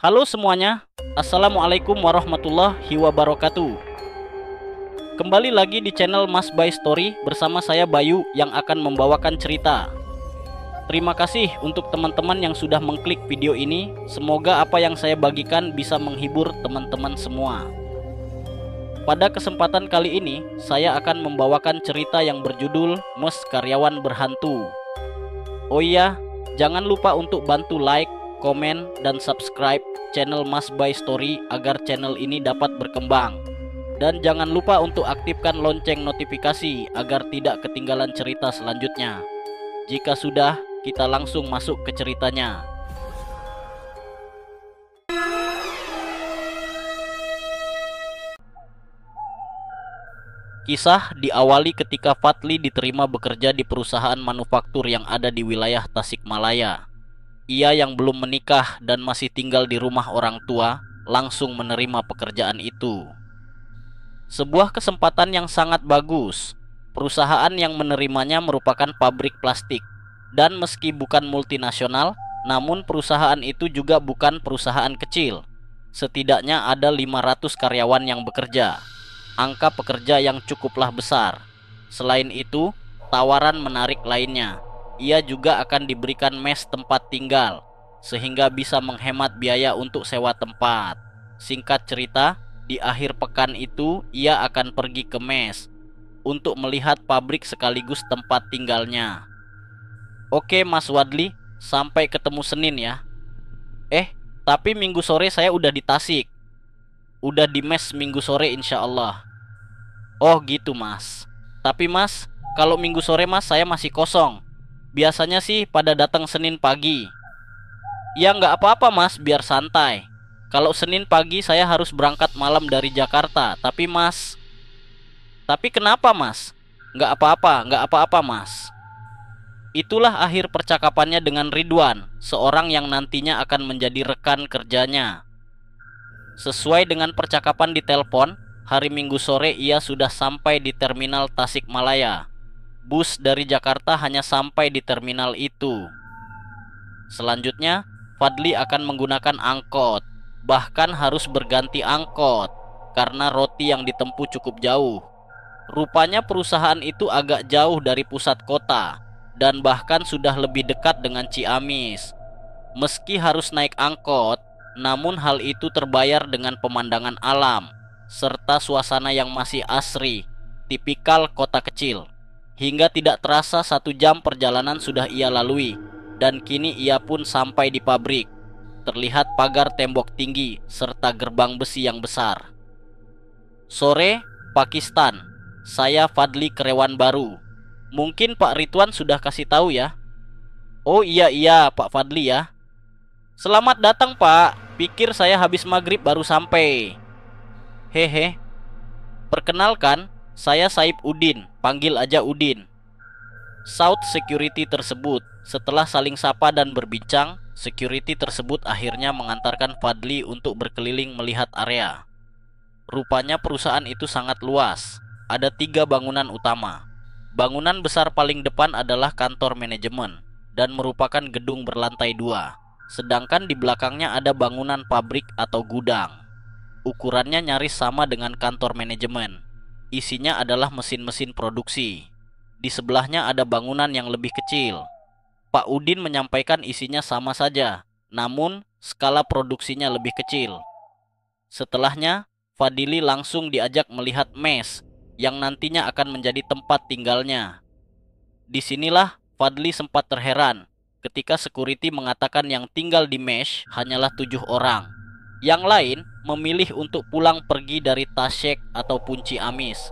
Halo semuanya, Assalamualaikum warahmatullahi wabarakatuh. Kembali lagi di channel Mas Bay Story bersama saya Bayu yang akan membawakan cerita. Terima kasih untuk teman-teman yang sudah mengklik video ini. Semoga apa yang saya bagikan bisa menghibur teman-teman semua. Pada kesempatan kali ini, saya akan membawakan cerita yang berjudul Mes Karyawan Berhantu. Oh iya, jangan lupa untuk bantu like, komen, dan subscribe channel Mas Bay Story agar channel ini dapat berkembang. Dan jangan lupa untuk aktifkan lonceng notifikasi agar tidak ketinggalan cerita selanjutnya. Jika sudah, kita langsung masuk ke ceritanya. Kisah diawali ketika Fadli diterima bekerja di perusahaan manufaktur yang ada di wilayah Tasikmalaya. Ia yang belum menikah dan masih tinggal di rumah orang tua langsung menerima pekerjaan itu. Sebuah kesempatan yang sangat bagus. Perusahaan yang menerimanya merupakan pabrik plastik. Dan meski bukan multinasional, namun perusahaan itu juga bukan perusahaan kecil. Setidaknya ada 500 karyawan yang bekerja. Angka pekerja yang cukuplah besar. Selain itu, tawaran menarik lainnya. Ia juga akan diberikan mes tempat tinggal, sehingga bisa menghemat biaya untuk sewa tempat. Singkat cerita, di akhir pekan itu ia akan pergi ke mes untuk melihat pabrik sekaligus tempat tinggalnya. Oke Mas Wadli, sampai ketemu Senin ya. Tapi minggu sore saya udah di Tasik. Udah di mes minggu sore insya Allah. Oh gitu Mas. Tapi Mas, kalau minggu sore Mas saya masih kosong. Biasanya sih pada datang Senin pagi. Ya nggak apa-apa Mas, biar santai. Kalau Senin pagi saya harus berangkat malam dari Jakarta. Tapi kenapa Mas? Nggak apa-apa Mas. Itulah akhir percakapannya dengan Ridwan, seorang yang nantinya akan menjadi rekan kerjanya. Sesuai dengan percakapan di telepon, hari Minggu sore ia sudah sampai di terminal Tasikmalaya. Bus dari Jakarta hanya sampai di terminal itu. Selanjutnya, Fadli akan menggunakan angkot. Bahkan harus berganti angkot karena roti yang ditempuh cukup jauh. Rupanya perusahaan itu agak jauh dari pusat kota dan bahkan sudah lebih dekat dengan Ciamis. Meski harus naik angkot, namun hal itu terbayar dengan pemandangan alam serta suasana yang masih asri, tipikal kota kecil. Hingga tidak terasa 1 jam perjalanan sudah ia lalui. Dan kini ia pun sampai di pabrik. Terlihat pagar tembok tinggi serta gerbang besi yang besar. Sore, Pakistan. Saya Fadli karyawan baru. Mungkin Pak Ridwan sudah kasih tahu ya. Oh iya Pak Fadli ya. Selamat datang Pak. Pikir saya habis maghrib baru sampai. Hehe. Perkenalkan, saya Saib Udin, panggil aja Udin. Saut security tersebut. Setelah saling sapa dan berbincang, security tersebut akhirnya mengantarkan Fadli untuk berkeliling melihat area. Rupanya perusahaan itu sangat luas. Ada 3 bangunan utama. Bangunan besar paling depan adalah kantor manajemen dan merupakan gedung berlantai 2. Sedangkan di belakangnya ada bangunan pabrik atau gudang. Ukurannya nyaris sama dengan kantor manajemen. Isinya adalah mesin-mesin produksi. Di sebelahnya ada bangunan yang lebih kecil. Pak Udin menyampaikan isinya sama saja, namun skala produksinya lebih kecil. Setelahnya, Fadili langsung diajak melihat mes yang nantinya akan menjadi tempat tinggalnya. Disinilah Fadli sempat terheran ketika security mengatakan yang tinggal di mes hanyalah 7 orang. Yang lain memilih untuk pulang pergi dari Tasik ataupun Ciamis.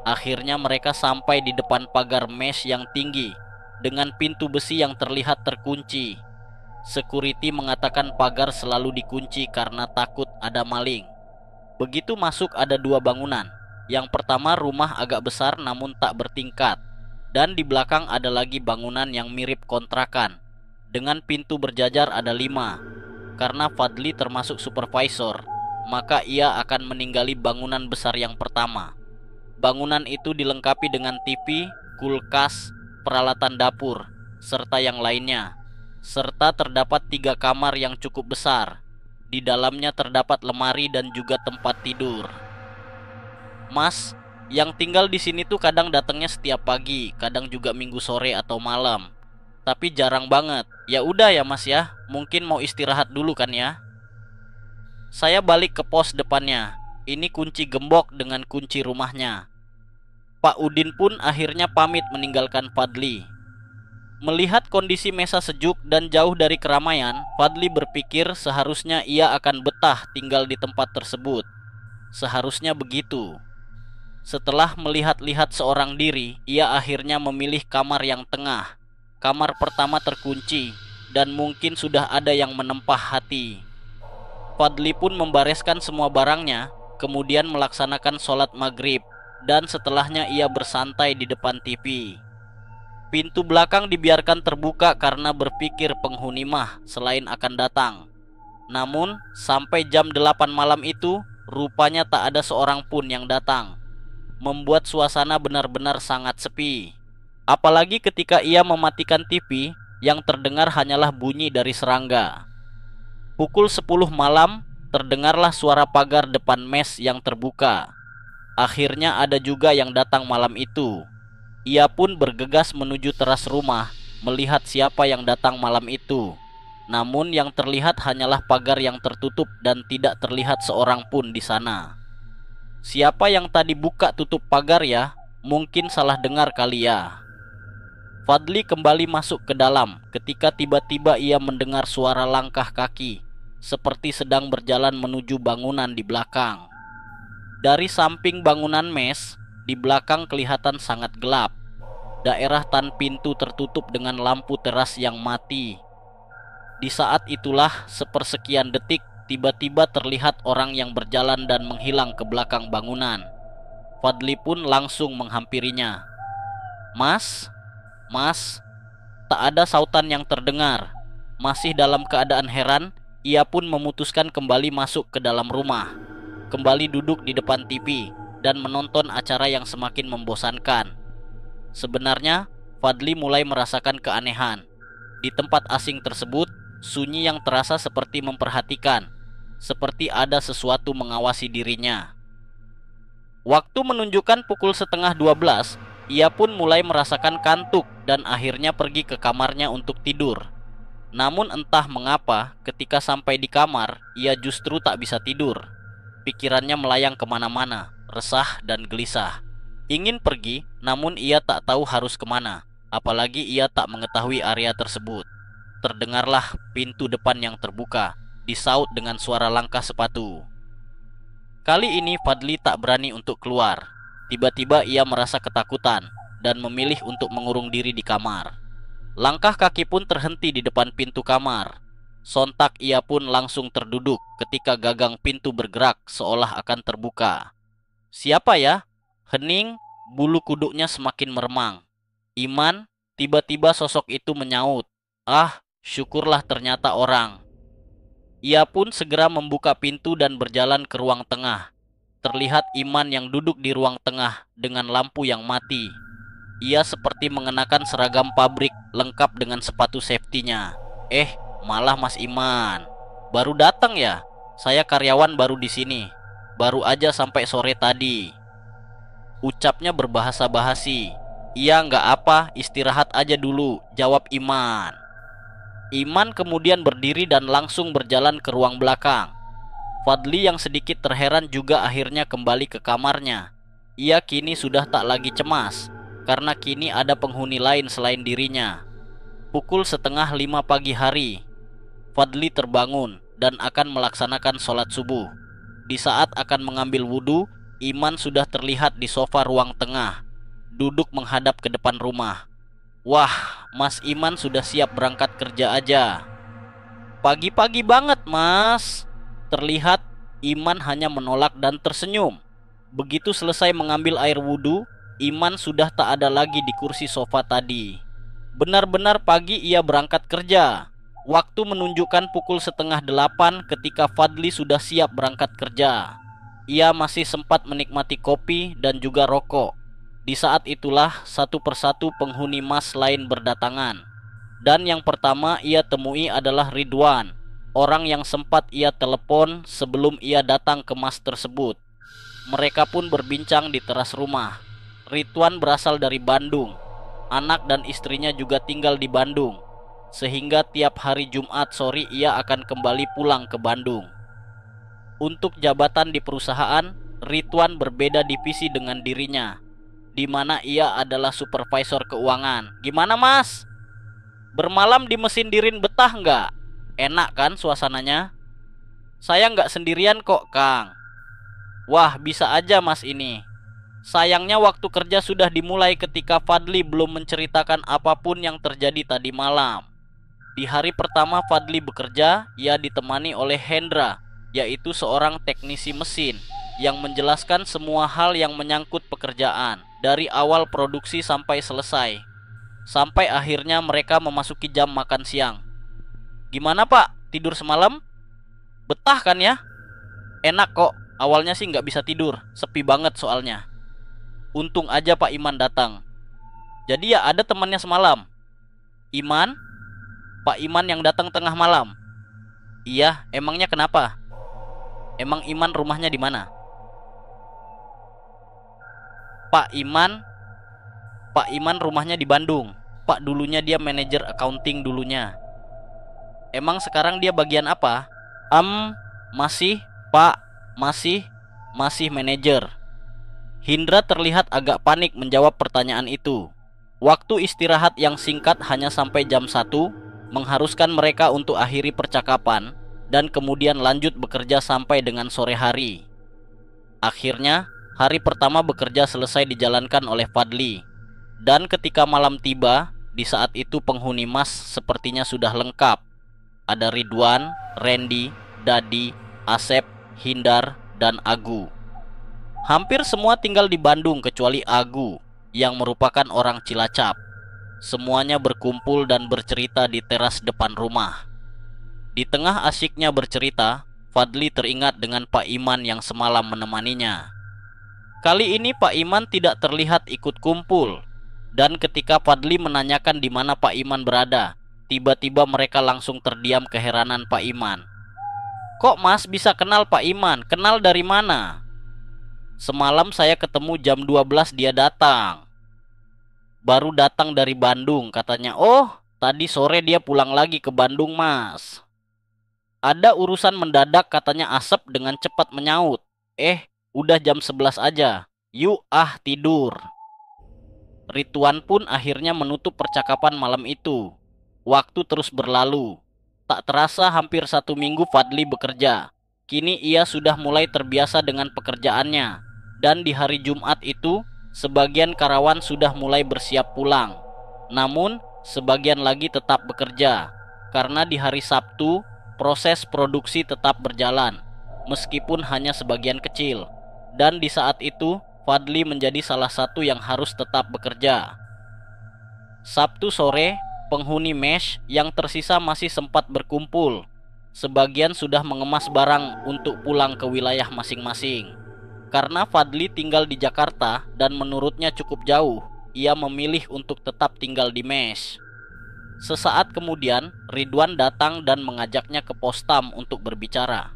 Akhirnya mereka sampai di depan pagar mes yang tinggi dengan pintu besi yang terlihat terkunci. Security mengatakan pagar selalu dikunci karena takut ada maling. Begitu masuk ada 2 bangunan. Yang pertama rumah agak besar namun tak bertingkat. Dan di belakang ada lagi bangunan yang mirip kontrakan. Dengan pintu berjajar ada 5. Karena Fadli termasuk supervisor, maka ia akan meninggali bangunan besar yang pertama. Bangunan itu dilengkapi dengan TV, kulkas, peralatan dapur, serta yang lainnya. Serta terdapat 3 kamar yang cukup besar. Di dalamnya terdapat lemari dan juga tempat tidur. Mas, yang tinggal di sini tuh kadang datangnya setiap pagi, kadang juga minggu sore atau malam. Tapi jarang banget. Ya udah ya Mas ya, mungkin mau istirahat dulu kan ya. Saya balik ke pos depannya. Ini kunci gembok dengan kunci rumahnya. Pak Udin pun akhirnya pamit meninggalkan Fadli. Melihat kondisi Mesa sejuk dan jauh dari keramaian, Fadli berpikir seharusnya ia akan betah tinggal di tempat tersebut. Seharusnya begitu. Setelah melihat-lihat seorang diri, ia akhirnya memilih kamar yang tengah. Kamar pertama terkunci, dan mungkin sudah ada yang menempah hati. Fadli pun membereskan semua barangnya, kemudian melaksanakan sholat maghrib, dan setelahnya ia bersantai di depan TV. Pintu belakang dibiarkan terbuka karena berpikir penghuni mah selain akan datang. Namun, sampai jam 8 malam itu, rupanya tak ada seorang pun yang datang, membuat suasana benar-benar sangat sepi. Apalagi ketika ia mematikan TV, yang terdengar hanyalah bunyi dari serangga. Pukul 10 malam, terdengarlah suara pagar depan mes yang terbuka. Akhirnya ada juga yang datang malam itu. Ia pun bergegas menuju teras rumah, melihat siapa yang datang malam itu. Namun yang terlihat hanyalah pagar yang tertutup dan tidak terlihat seorang pun di sana. Siapa yang tadi buka tutup pagar ya? Mungkin salah dengar kali ya. Fadli kembali masuk ke dalam ketika tiba-tiba ia mendengar suara langkah kaki, seperti sedang berjalan menuju bangunan di belakang. Dari samping bangunan mes, di belakang kelihatan sangat gelap. Daerah tan pintu tertutup dengan lampu teras yang mati. Di saat itulah sepersekian detik, tiba-tiba terlihat orang yang berjalan dan menghilang ke belakang bangunan. Fadli pun langsung menghampirinya. Mas, Mas, tak ada sautan yang terdengar. Masih dalam keadaan heran, ia pun memutuskan kembali masuk ke dalam rumah. Kembali duduk di depan TV dan menonton acara yang semakin membosankan. Sebenarnya, Fadli mulai merasakan keanehan. Di tempat asing tersebut, sunyi yang terasa seperti memperhatikan, seperti ada sesuatu mengawasi dirinya. Waktu menunjukkan pukul 11:30, ia pun mulai merasakan kantuk dan akhirnya pergi ke kamarnya untuk tidur. Namun entah mengapa, ketika sampai di kamar, ia justru tak bisa tidur. Pikirannya melayang kemana-mana, resah dan gelisah. Ingin pergi, namun ia tak tahu harus kemana. Apalagi ia tak mengetahui area tersebut. Terdengarlah pintu depan yang terbuka, disaut dengan suara langkah sepatu. Kali ini Fadli tak berani untuk keluar. Tiba-tiba ia merasa ketakutan dan memilih untuk mengurung diri di kamar. Langkah kaki pun terhenti di depan pintu kamar. Sontak ia pun langsung terduduk ketika gagang pintu bergerak seolah akan terbuka. Siapa ya? Hening, bulu kuduknya semakin meremang. Iman, tiba-tiba sosok itu menyaut. Ah, syukurlah ternyata orang. Ia pun segera membuka pintu dan berjalan ke ruang tengah. Terlihat Iman yang duduk di ruang tengah dengan lampu yang mati. Ia seperti mengenakan seragam pabrik lengkap dengan sepatu safety-nya. Malah Mas Iman. Baru datang ya? Saya karyawan baru di sini. Baru aja sampai sore tadi. Ucapnya berbahasa basi. Iya nggak apa, istirahat aja dulu, jawab Iman. Iman kemudian berdiri dan langsung berjalan ke ruang belakang. Fadli yang sedikit terheran juga akhirnya kembali ke kamarnya. Ia kini sudah tak lagi cemas, karena kini ada penghuni lain selain dirinya. Pukul 4:30 pagi hari, Fadli terbangun dan akan melaksanakan sholat subuh. Di saat akan mengambil wudhu, Iman sudah terlihat di sofa ruang tengah, duduk menghadap ke depan rumah. Wah, Mas Iman sudah siap berangkat kerja aja. Pagi-pagi banget, Mas. Terlihat Iman hanya menolak dan tersenyum. Begitu selesai mengambil air wudhu, Iman sudah tak ada lagi di kursi sofa tadi. Benar-benar pagi ia berangkat kerja. Waktu menunjukkan pukul 7:30 ketika Fadli sudah siap berangkat kerja. Ia masih sempat menikmati kopi dan juga rokok. Di saat itulah satu persatu penghuni mas lain berdatangan. Dan yang pertama ia temui adalah Ridwan. orang yang sempat ia telepon sebelum ia datang ke Mas tersebut. Mereka pun berbincang di teras rumah. Ridwan berasal dari Bandung. Anak dan istrinya juga tinggal di Bandung, sehingga tiap hari Jumat sore ia akan kembali pulang ke Bandung. Untuk jabatan di perusahaan, Ridwan berbeda divisi dengan dirinya, di mana ia adalah supervisor keuangan. Gimana Mas? Bermalam di mesin dirin betah nggak? Enak kan suasananya? Saya nggak sendirian kok Kang. Wah bisa aja Mas ini. Sayangnya waktu kerja sudah dimulai ketika Fadli belum menceritakan apapun yang terjadi tadi malam. Di hari pertama Fadli bekerja, ia ditemani oleh Hendra, yaitu seorang teknisi mesin yang menjelaskan semua hal yang menyangkut pekerjaan dari awal produksi sampai selesai. Sampai akhirnya mereka memasuki jam makan siang. Gimana Pak, tidur semalam? Betah kan ya? Enak kok, awalnya sih nggak bisa tidur, sepi banget soalnya. Untung aja Pak Iman datang. Jadi ya ada temannya semalam. Iman? Pak Iman yang datang tengah malam. Iya, emangnya kenapa? Emang Iman rumahnya di mana? Pak Iman rumahnya di Bandung. Pak dulunya dia manajer accounting dulunya. Emang sekarang dia bagian apa? Masih, Pak, masih manajer. Hindra terlihat agak panik menjawab pertanyaan itu. Waktu istirahat yang singkat hanya sampai jam 1 mengharuskan mereka untuk akhiri percakapan dan kemudian lanjut bekerja sampai dengan sore hari. Akhirnya, hari pertama bekerja selesai dijalankan oleh Fadli. Dan ketika malam tiba, di saat itu penghuni Mas sepertinya sudah lengkap. Ada Ridwan, Randy, Dadi, Asep, Hindar, dan Agu. Hampir semua tinggal di Bandung kecuali Agu yang merupakan orang Cilacap. Semuanya berkumpul dan bercerita di teras depan rumah. Di tengah asyiknya bercerita, Fadli teringat dengan Pak Iman yang semalam menemaninya. Kali ini Pak Iman tidak terlihat ikut kumpul. Dan ketika Fadli menanyakan di mana Pak Iman berada, tiba-tiba mereka langsung terdiam keheranan Pak Iman. Kok Mas bisa kenal Pak Iman? Kenal dari mana? Semalam saya ketemu jam 12 dia datang. Baru datang dari Bandung katanya. Oh, tadi sore dia pulang lagi ke Bandung Mas. Ada urusan mendadak katanya Asep dengan cepat menyaut. Udah jam 11 aja. Yuk tidur. Ridwan pun akhirnya menutup percakapan malam itu. Waktu terus berlalu. Tak terasa hampir 1 minggu Fadli bekerja. Kini ia sudah mulai terbiasa dengan pekerjaannya. Dan di hari Jumat itu, sebagian karyawan sudah mulai bersiap pulang. Namun, sebagian lagi tetap bekerja. Karena di hari Sabtu, proses produksi tetap berjalan. Meskipun hanya sebagian kecil. Dan di saat itu, Fadli menjadi salah satu yang harus tetap bekerja. Sabtu sore, penghuni Mesh yang tersisa masih sempat berkumpul. Sebagian sudah mengemas barang untuk pulang ke wilayah masing-masing. Karena Fadli tinggal di Jakarta dan menurutnya cukup jauh, ia memilih untuk tetap tinggal di Mesh. Sesaat kemudian, Ridwan datang dan mengajaknya ke Postam untuk berbicara.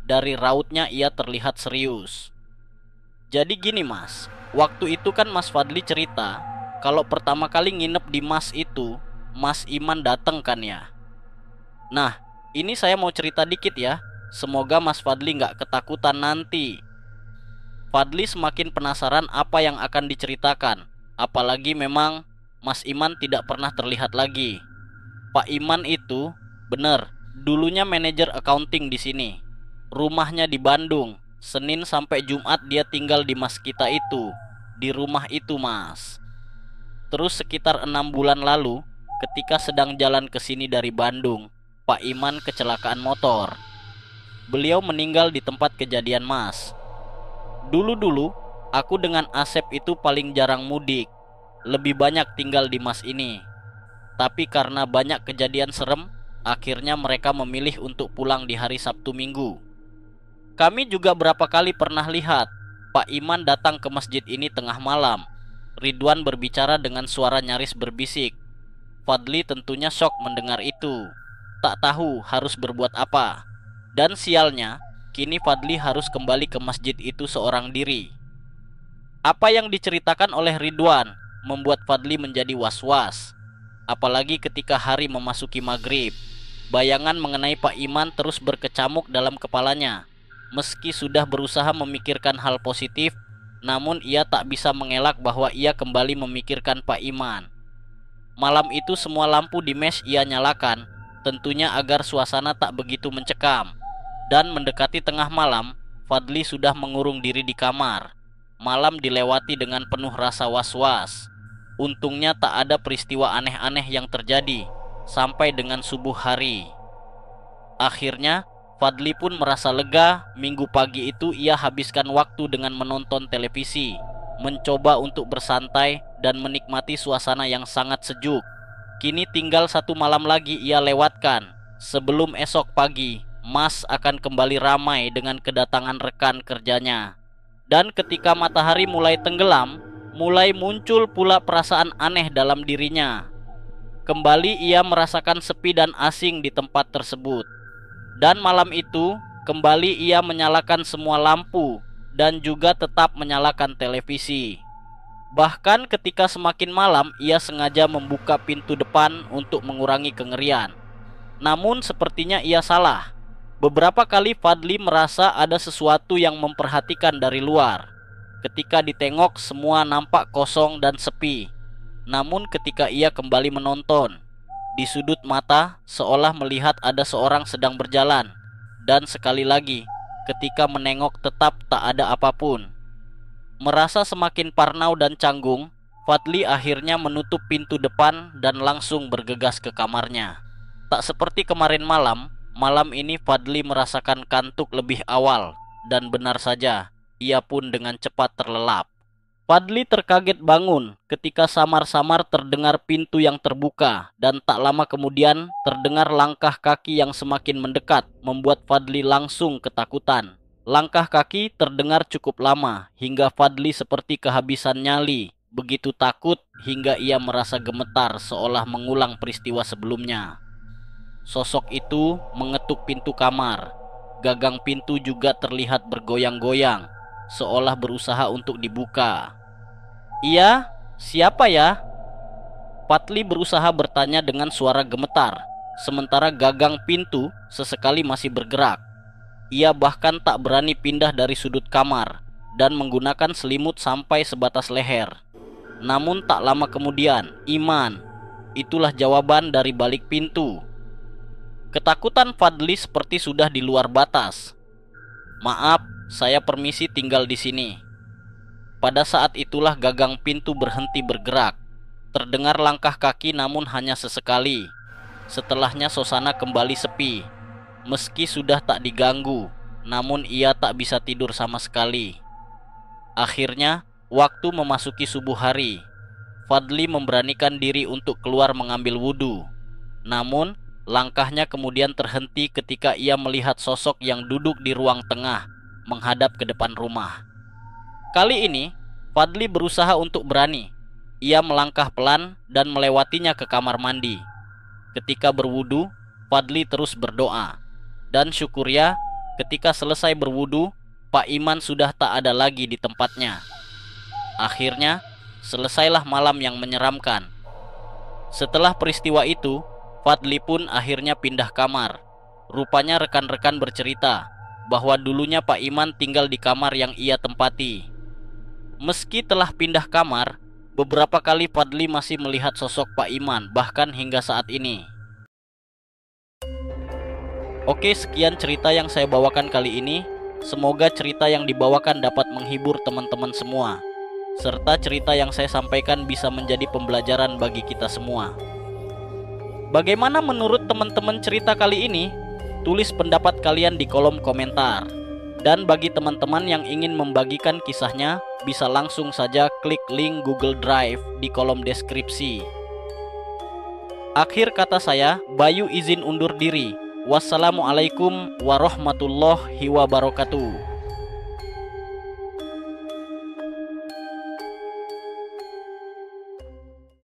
Dari rautnya ia terlihat serius. Jadi gini Mas, waktu itu kan Mas Fadli cerita kalau pertama kali nginep di Mas itu, Mas Iman datang kan ya. Nah, ini saya mau cerita dikit ya. Semoga Mas Fadli nggak ketakutan nanti. Fadli semakin penasaran apa yang akan diceritakan. Apalagi memang Mas Iman tidak pernah terlihat lagi. Pak Iman itu bener, dulunya manajer accounting di sini. Rumahnya di Bandung. Senin sampai Jumat dia tinggal di Mas kita itu. Di rumah itu Mas. Terus sekitar 6 bulan lalu, ketika sedang jalan ke sini dari Bandung, Pak Iman kecelakaan motor. Beliau meninggal di tempat kejadian Mas. Dulu-dulu, aku dengan Asep itu paling jarang mudik. Lebih banyak tinggal di Mas ini. Tapi karena banyak kejadian serem, akhirnya mereka memilih untuk pulang di hari Sabtu Minggu. Kami juga berapa kali pernah lihat Pak Iman datang ke masjid ini tengah malam. Ridwan berbicara dengan suara nyaris berbisik. Fadli tentunya syok mendengar itu. tak tahu harus berbuat apa. Dan sialnya, kini Fadli harus kembali ke masjid itu seorang diri. Apa yang diceritakan oleh Ridwan membuat Fadli menjadi was-was. Apalagi ketika hari memasuki maghrib, bayangan mengenai Pak Iman terus berkecamuk dalam kepalanya. Meski sudah berusaha memikirkan hal positif, namun ia tak bisa mengelak bahwa ia kembali memikirkan Pak Iman. Malam itu semua lampu di mes ia nyalakan, tentunya agar suasana tak begitu mencekam. Dan mendekati tengah malam, Fadli sudah mengurung diri di kamar. Malam dilewati dengan penuh rasa was-was. Untungnya tak ada peristiwa aneh-aneh yang terjadi sampai dengan subuh hari. Akhirnya Fadli pun merasa lega. Minggu pagi itu ia habiskan waktu dengan menonton televisi, mencoba untuk bersantai dan menikmati suasana yang sangat sejuk. Kini tinggal satu malam lagi ia lewatkan. Sebelum esok pagi Mas akan kembali ramai dengan kedatangan rekan kerjanya. Dan ketika matahari mulai tenggelam, mulai muncul pula perasaan aneh dalam dirinya. Kembali ia merasakan sepi dan asing di tempat tersebut. Dan malam itu, kembali ia menyalakan semua lampu dan juga tetap menyalakan televisi. Bahkan ketika semakin malam, ia sengaja membuka pintu depan untuk mengurangi kengerian. Namun sepertinya ia salah. Beberapa kali Fadli merasa ada sesuatu yang memperhatikan dari luar. Ketika ditengok, semua nampak kosong dan sepi. Namun ketika ia kembali menonton, di sudut mata seolah melihat ada seorang sedang berjalan. Dan sekali lagi, ketika menengok tetap tak ada apapun. Merasa semakin parnau dan canggung, Fadli akhirnya menutup pintu depan dan langsung bergegas ke kamarnya. Tak seperti kemarin malam, malam ini Fadli merasakan kantuk lebih awal. Dan benar saja, ia pun dengan cepat terlelap. Fadli terkaget bangun ketika samar-samar terdengar pintu yang terbuka. Dan tak lama kemudian terdengar langkah kaki yang semakin mendekat, membuat Fadli langsung ketakutan. Langkah kaki terdengar cukup lama hingga Fadli seperti kehabisan nyali. Begitu takut hingga ia merasa gemetar seolah mengulang peristiwa sebelumnya. Sosok itu mengetuk pintu kamar. Gagang pintu juga terlihat bergoyang-goyang, seolah berusaha untuk dibuka. "Iya, siapa ya?" Fadli berusaha bertanya dengan suara gemetar, sementara gagang pintu sesekali masih bergerak. Ia bahkan tak berani pindah dari sudut kamar dan menggunakan selimut sampai sebatas leher. Namun tak lama kemudian, Iman. Itulah jawaban dari balik pintu. Ketakutan Fadli seperti sudah di luar batas. "Maaf, saya permisi tinggal di sini." Pada saat itulah gagang pintu berhenti bergerak. Terdengar langkah kaki namun hanya sesekali. Setelahnya suasana kembali sepi. Meski sudah tak diganggu, namun ia tak bisa tidur sama sekali. Akhirnya, waktu memasuki subuh hari. Fadli memberanikan diri untuk keluar mengambil wudhu. Namun, langkahnya kemudian terhenti ketika ia melihat sosok yang duduk di ruang tengah, menghadap ke depan rumah. Kali ini, Fadli berusaha untuk berani. Ia melangkah pelan dan melewatinya ke kamar mandi. Ketika berwudu, Fadli terus berdoa. Dan syukurnya, ketika selesai berwudu, Pak Iman sudah tak ada lagi di tempatnya. Akhirnya, selesailah malam yang menyeramkan. Setelah peristiwa itu, Fadli pun akhirnya pindah kamar. Rupanya rekan-rekan bercerita bahwa dulunya Pak Iman tinggal di kamar yang ia tempati. Meski telah pindah kamar, beberapa kali Fadli masih melihat sosok Pak Iman, bahkan hingga saat ini. Oke, sekian cerita yang saya bawakan kali ini. Semoga cerita yang dibawakan dapat menghibur teman-teman semua, serta cerita yang saya sampaikan bisa menjadi pembelajaran bagi kita semua. Bagaimana menurut teman-teman cerita kali ini? Tulis pendapat kalian di kolom komentar. Dan bagi teman-teman yang ingin membagikan kisahnya, bisa langsung saja klik link Google Drive di kolom deskripsi. Akhir kata saya, Bayu izin undur diri. Wassalamualaikum warahmatullahi wabarakatuh.